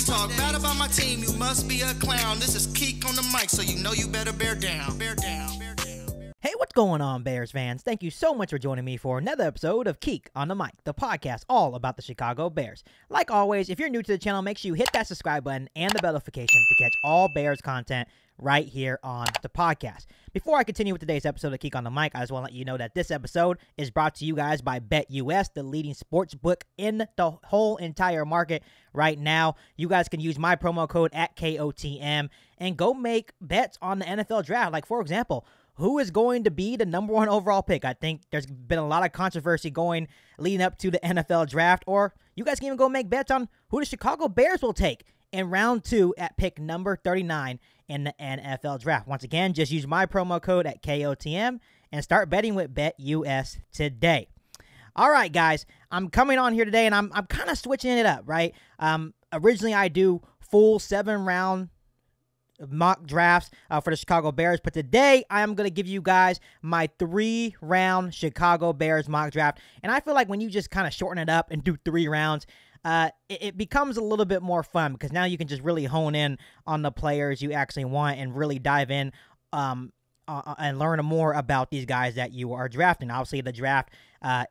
talk bad about my team, you must be a clown. This is Keek on the mic, so you know you better bear down. Bear down. Bear down. Hey, what's going on, Bears fans? Thank you so much for joining me for another episode of Keek on the Mic, the podcast all about the Chicago Bears. Like always, if you're new to the channel, make sure you hit that subscribe button and the bell notification to catch all Bears content right here on the podcast. Before I continue with today's episode of Keek on the Mic, I just want to let you know that this episode is brought to you guys by BetUS, the leading sports book in the whole entire market right now. You guys can use my promo code at KOTM and go make bets on the NFL draft. Like, for example, who is going to be the number one overall pick? I think there's been a lot of controversy leading up to the NFL draft, or you guys can even go make bets on who the Chicago Bears will take in round 2 at pick number 39 in the NFL draft. Once again, just use my promo code at KOTM and start betting with BetUS today. All right, guys, I'm coming on here today, and I'm kind of switching it up, right? Originally, I do full 7-round mock drafts for the Chicago Bears, but today I am going to give you guys my 3-round Chicago Bears mock draft. And I feel like when you just kind of shorten it up and do 3 rounds, it becomes a little bit more fun, because now you can just really hone in on the players you actually want and really dive in and learn more about these guys that you are drafting. Obviously, the draft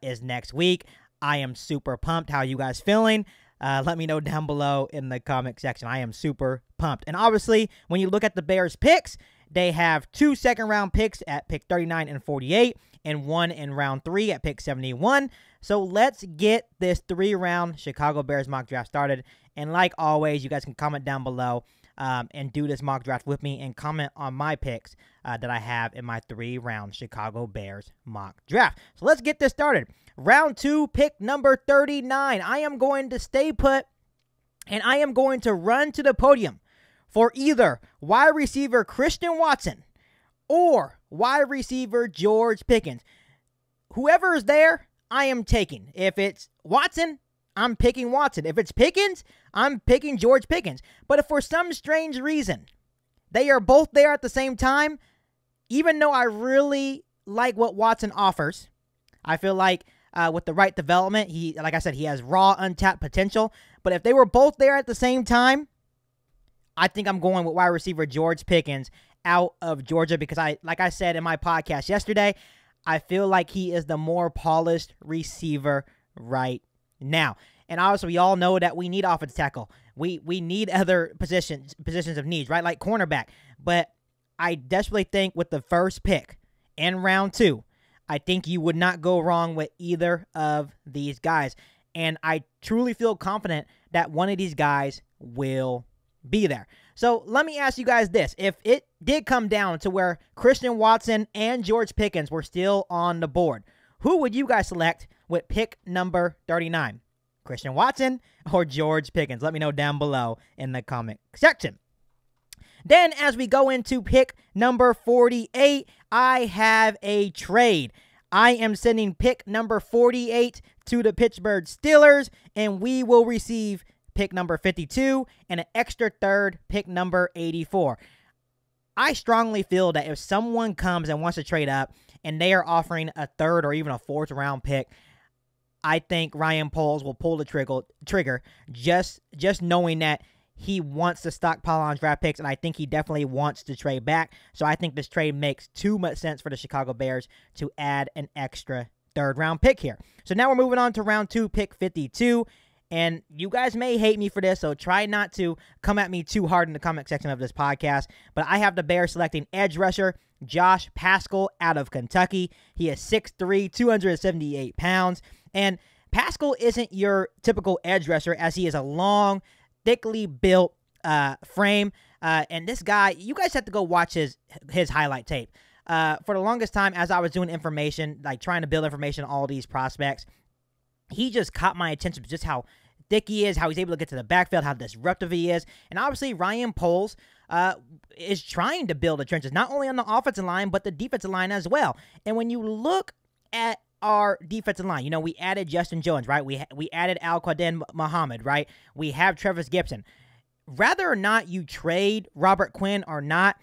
is next week. I am super pumped. How are you guys feeling? Let me know down below in the comment section. I am super pumped. And obviously, when you look at the Bears picks, they have 2 second-round picks at pick 39 and 48, and 1 in round 3 at pick 71. So let's get this 3-round Chicago Bears mock draft started. And like always, you guys can comment down below and do this mock draft with me and comment on my picks that I have in my 3-round Chicago Bears mock draft. So let's get this started. Round 2, pick number 39. I am going to stay put, and I am going to run to the podium for either wide receiver Christian Watson or wide receiver George Pickens. Whoever is there, I am taking. If it's Watson, I'm picking Watson. If it's Pickens, I'm picking George Pickens. But if for some strange reason they are both there at the same time, even though I really like what Watson offers, I feel like with the right development, like I said, he has raw, untapped potential. But if they were both there at the same time, I think I'm going with wide receiver George Pickens out of Georgia, because like I said in my podcast yesterday, I feel like he is the more polished receiver right now. And obviously, we all know that we need offensive tackle. We need other positions of needs, right? Like cornerback. But I desperately think with the first pick in round 2, I think you would not go wrong with either of these guys. And I truly feel confident that one of these guys will be there. So let me ask you guys this. If it did come down to where Christian Watson and George Pickens were still on the board, who would you guys select with pick number 39? Christian Watson or George Pickens? Let me know down below in the comment section. Then as we go into pick number 48, I have a trade. I am sending pick number 48 to the Pittsburgh Steelers, and we will receive pick number 52 and an extra third, pick number 84. I strongly feel that if someone comes and wants to trade up and they are offering a 3rd or even a 4th round pick, I think Ryan Poles will pull the trigger just knowing that he wants to stockpile on draft picks, and I think he definitely wants to trade back. So I think this trade makes too much sense for the Chicago Bears to add an extra 3rd round pick here. So now we're moving on to round 2, pick 52. And you guys may hate me for this, so try not to come at me too hard in the comment section of this podcast. But I have the Bears selecting edge rusher Josh Pascal out of Kentucky. He is 6'3", 278 pounds. And Pascal isn't your typical edge rusher, as he is a long, thickly built frame. And this guy, you guys have to go watch his highlight tape. For the longest time, as I was doing information, like trying to build information on all these prospects, he just caught my attention, just how thick he is, how he's able to get to the backfield, how disruptive he is. And obviously, Ryan Poles is trying to build the trenches, not only on the offensive line, but the defensive line as well. And when you look at our defensive line, you know, we added Justin Jones, right? We added Al-Quadin Muhammad, right? We have Travis Gibson. Whether or not you trade Robert Quinn or not,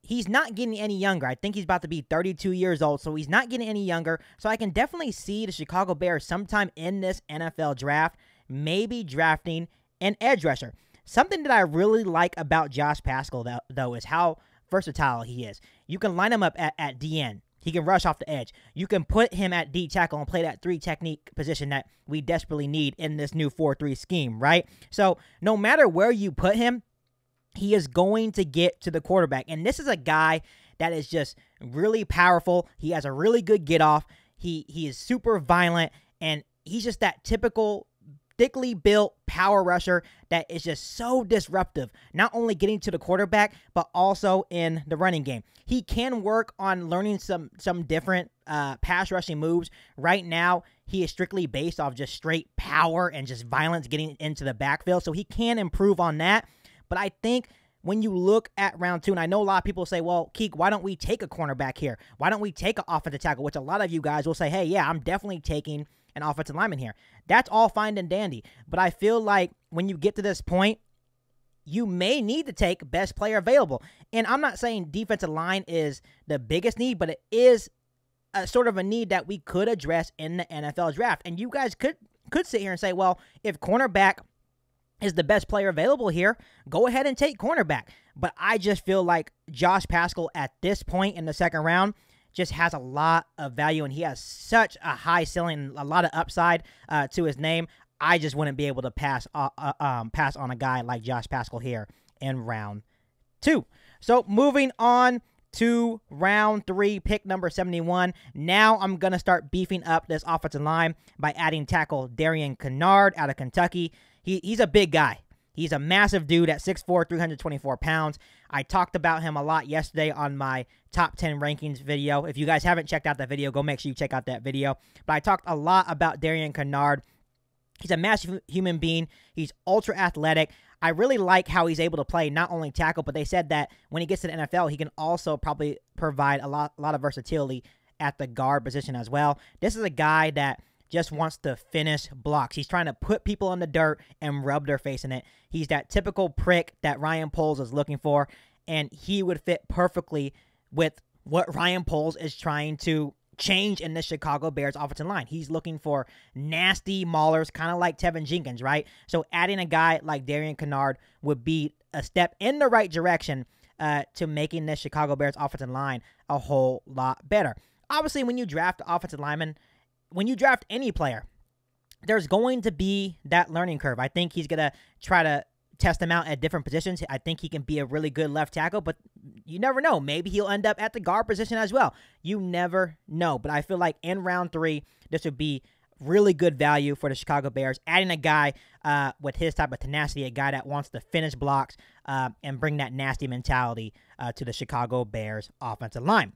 he's not getting any younger. I think he's about to be 32 years old, so he's not getting any younger. So I can definitely see the Chicago Bears sometime in this NFL draft maybe drafting an edge rusher. Something that I really like about Josh Pascal, though, is how versatile he is. You can line him up at DN. He can rush off the edge. You can put him at D tackle and play that 3 technique position that we desperately need in this new 4-3 scheme, right? So no matter where you put him, he is going to get to the quarterback. And this is a guy that is just really powerful. He has a really good get off. He is super violent, and he's just that typical thickly built power rusher that is just so disruptive, not only getting to the quarterback, but also in the running game. He can work on learning some different pass rushing moves. Right now, he is strictly based off just straight power and just violence getting into the backfield, so he can improve on that. But I think when you look at round 2, and I know a lot of people say, well, Keek, why don't we take a cornerback here? Why don't we take an offensive tackle? Which a lot of you guys will say, hey, yeah, I'm definitely taking an offensive lineman here. That's all fine and dandy. But I feel like when you get to this point, you may need to take best player available. And I'm not saying defensive line is the biggest need, but it is a sort of a need that we could address in the NFL draft. And you guys could sit here and say, well, if cornerback is the best player available here, go ahead and take cornerback. But I just feel like Josh Pascal at this point in the second round just has a lot of value, and he has such a high ceiling, a lot of upside to his name. I just wouldn't be able to pass on a guy like Josh Pascal here in round 2. So moving on to round 3, pick number 71. Now I'm going to start beefing up this offensive line by adding tackle Darian Canard out of Kentucky. He's a big guy. He's a massive dude at 6'4", 324 pounds. I talked about him a lot yesterday on my top 10 rankings video. If you guys haven't checked out that video, go make sure you check out that video. But I talked a lot about Darian Canard. He's a massive human being. He's ultra athletic. I really like how he's able to play not only tackle, but they said that when he gets to the NFL, he can also probably provide a lot of versatility at the guard position as well. This is a guy that just wants to finish blocks. He's trying to put people in the dirt and rub their face in it. He's that typical prick that Ryan Poles is looking for, and he would fit perfectly with what Ryan Poles is trying to change in the Chicago Bears offensive line. He's looking for nasty maulers, kind of like Tevin Jenkins, right? So adding a guy like Darian Canard would be a step in the right direction to making the Chicago Bears offensive line a whole lot better. Obviously, when you draft offensive linemen, when you draft any player, there's going to be that learning curve. I think he's going to try to test him out at different positions. I think he can be a really good left tackle, but you never know. Maybe he'll end up at the guard position as well. You never know. But I feel like in round 3, this would be really good value for the Chicago Bears, adding a guy with his type of tenacity, a guy that wants to finish blocks and bring that nasty mentality to the Chicago Bears offensive line.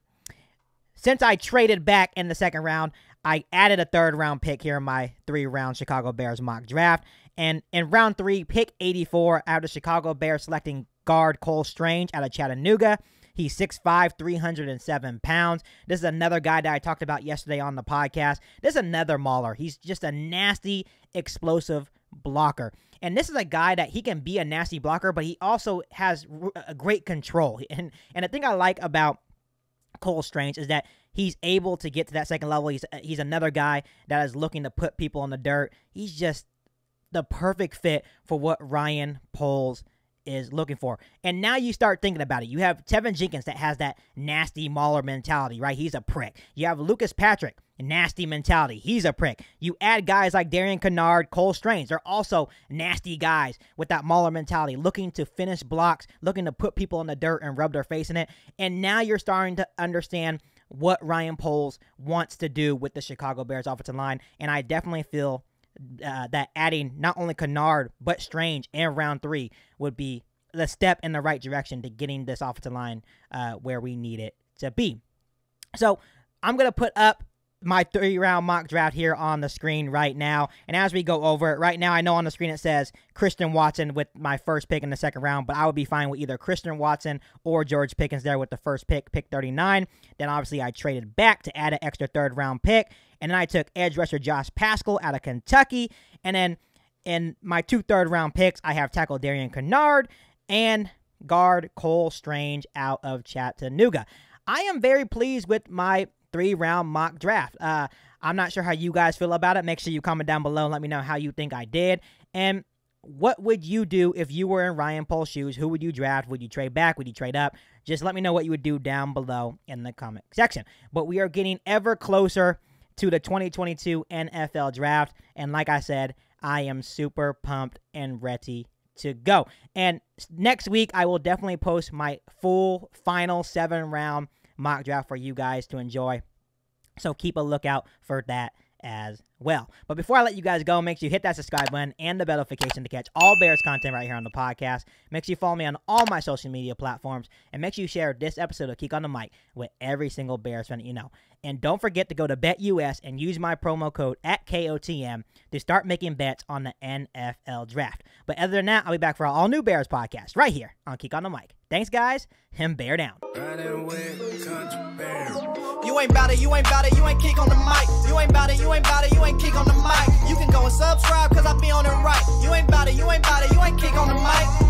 Since I traded back in the second round, I added a third-round pick here in my 3-round Chicago Bears mock draft. And in round 3, pick 84 out of the Chicago Bears, selecting guard Cole Strange out of Chattanooga. He's 6'5", 307 pounds. This is another guy that I talked about yesterday on the podcast. This is another mauler. He's just a nasty, explosive blocker. And this is a guy that he can be a nasty blocker, but he also has a great control. And the thing I like about Cole Strange is that he's able to get to that second level. He's another guy that is looking to put people in the dirt. He's just the perfect fit for what Ryan Poles is looking for. And now you start thinking about it. You have Tevin Jenkins that has that nasty mauler mentality, right? He's a prick. You have Lucas Patrick, nasty mentality. He's a prick. You add guys like Darian Canard, Cole Strange. They're also nasty guys with that mauler mentality, looking to finish blocks, looking to put people in the dirt and rub their face in it. And now you're starting to understand what Ryan Poles wants to do with the Chicago Bears offensive line. And I definitely feel that adding not only Canard, but Strange in round 3 would be the step in the right direction to getting this offensive line where we need it to be. So I'm going to put up my 3-round mock draft here on the screen right now. And as we go over it, right now I know on the screen it says Christian Watson with my first pick in the second round, but I would be fine with either Christian Watson or George Pickens there with the first pick, pick 39. Then obviously I traded back to add an extra third-round pick. And then I took edge rusher Josh Pascal out of Kentucky. And then in my 2 third-round picks, I have tackle Darian Canard and guard Cole Strange out of Chattanooga. I am very pleased with my 3-round mock draft. I'm not sure how you guys feel about it. Make sure you comment down below and let me know how you think I did. And what would you do if you were in Ryan Pohl's shoes? Who would you draft? Would you trade back? Would you trade up? Just let me know what you would do down below in the comment section. But we are getting ever closer to the 2022 NFL Draft. And like I said, I am super pumped and ready to go. And next week, I will definitely post my full final 7-round mock draft for you guys to enjoy. So keep a lookout for that as well. But before I let you guys go, make sure you hit that subscribe button and the bell notification to catch all Bears content right here on the podcast. Make sure you follow me on all my social media platforms, and make sure you share this episode of Geek on the Mic with every single Bears fan that you know. And don't forget to go to BetUS and use my promo code @KOTM to start making bets on the NFL Draft. But other than that, I'll be back for our all-new Bears podcast right here on Geek on the Mic. Thanks, guys, and bear down. You ain't bout it, you ain't bout it, you ain't kick on the mic. You ain't bout it, you ain't bout it, you ain't kick on the mic. You can go and subscribe, cause I be on it right. You ain't bout it, you ain't bout it, you ain't kick on the mic.